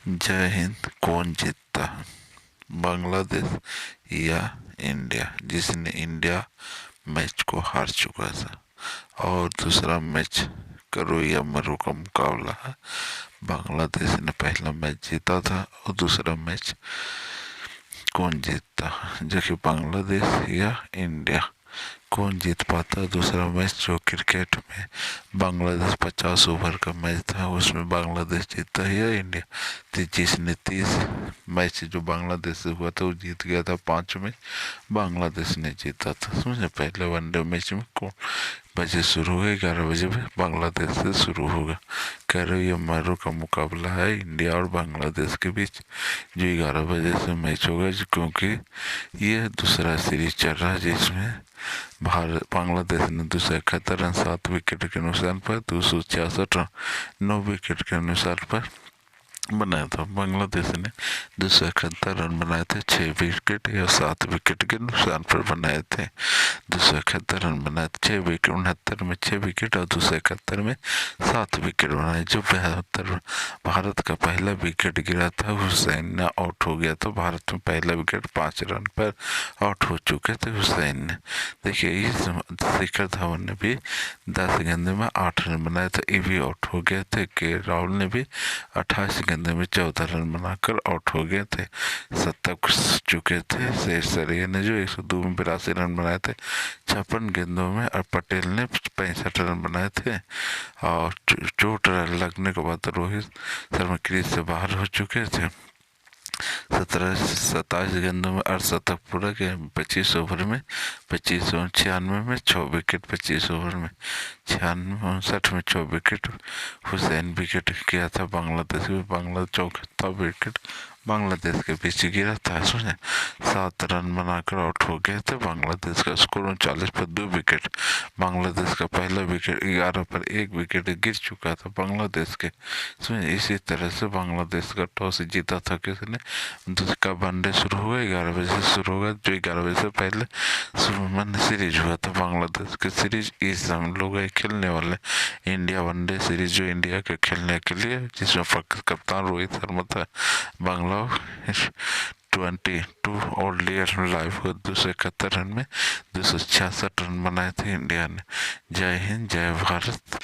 जय हिंद। कौन जीतता है, बांग्लादेश या इंडिया? जिसने इंडिया मैच को हार चुका था और दूसरा मैच करो या मरो का मुकाबला है। बांग्लादेश ने पहला मैच जीता था और दूसरा मैच कौन जीतता है, जो कि बांग्लादेश या इंडिया? कौन जीत पाता? दूसरा मैच जो क्रिकेट में बांग्लादेश 50 ओवर का मैच था, उसमें बांग्लादेश जीता है या इंडिया? तो जिसने 30 मैच जो बांग्लादेश से हुआ था वो जीत गया था, 5 मैच बांग्लादेश ने जीता था। समझे? पहले वनडे मैच में कौन बजे शुरू होगा? 11 बजे में बांग्लादेश से शुरू होगा। कह रहे ये मारो का मुकाबला है इंडिया और बांग्लादेश के बीच, जो 11 बजे से मैच होगा, क्योंकि ये दूसरा सीरीज चल रहा है जिसमें भारत बांग्लादेश ने 271 रन 7 विकेट के नुकसान पर 266 रन 9 विकेट के नुकसान पर बनाया था। बांग्लादेश ने 271 रन बनाए थे, 6 विकेट या 7 विकेट के नुकसान पर बनाए थे। 271 रन बनाए थे, 6 विकेट, 69 में 6 विकेट और 271 में 7 विकेट बनाए। जो 72 भारत का पहला विकेट गिरा था, हुसैन ने आउट हो गया था। भारत में पहला विकेट 5 रन पर आउट हो चुके थे हुसैन ने। देखिए इस शिखर धवन ने भी 10 गेंदे में 8 रन बनाए थे, ये भी आउट हो गए थे। के राहुल ने भी 28 गेंदे में 14 रन बनाकर आउट हो गए थे, शतक चुके थे। शेष सरैया ने जो 102 में 82 रन बनाए थे 56 गेंदों में, और पटेल ने 65 रन बनाए थे। और चोट लगने के बाद रोहित शर्मा क्रीज से बाहर हो चुके थे। 27 गेंदों में 8 शतक पूरा किया। 25 ओवर में 96 में 6 विकेट, 25 ओवर में 59 में 6 विकेट हुसैन विकेट किया था बांग्लादेश में। बांग्लादेश 74 विकेट बांग्लादेश के पीछे गिरा था। सुने 7 रन बनाकर आउट हो गए थे। बांग्लादेश का स्कोर 39 पर 2 विकेट। बांग्लादेश का पहला विकेट 11 पर 1 विकेट गिर चुका था बांग्लादेश के। सुने इसी तरह से बांग्लादेश का टॉस जीता था किसने? दूसरा वनडे शुरू हुआ 11 बजे से शुरू होगा, जो 11 बजे से पहले सीरीज हुआ था बांग्लादेश की सीरीज। इस हम लोग खेलने वाले इंडिया वनडे सीरीज, जो इंडिया के खेलने के लिए, जिसमें कप्तान रोहित शर्मा था। बांग्ला 22 और लियर लाइव को 271 रन में 266 रन बनाए थे इंडिया ने। जय हिंद, जय भारत।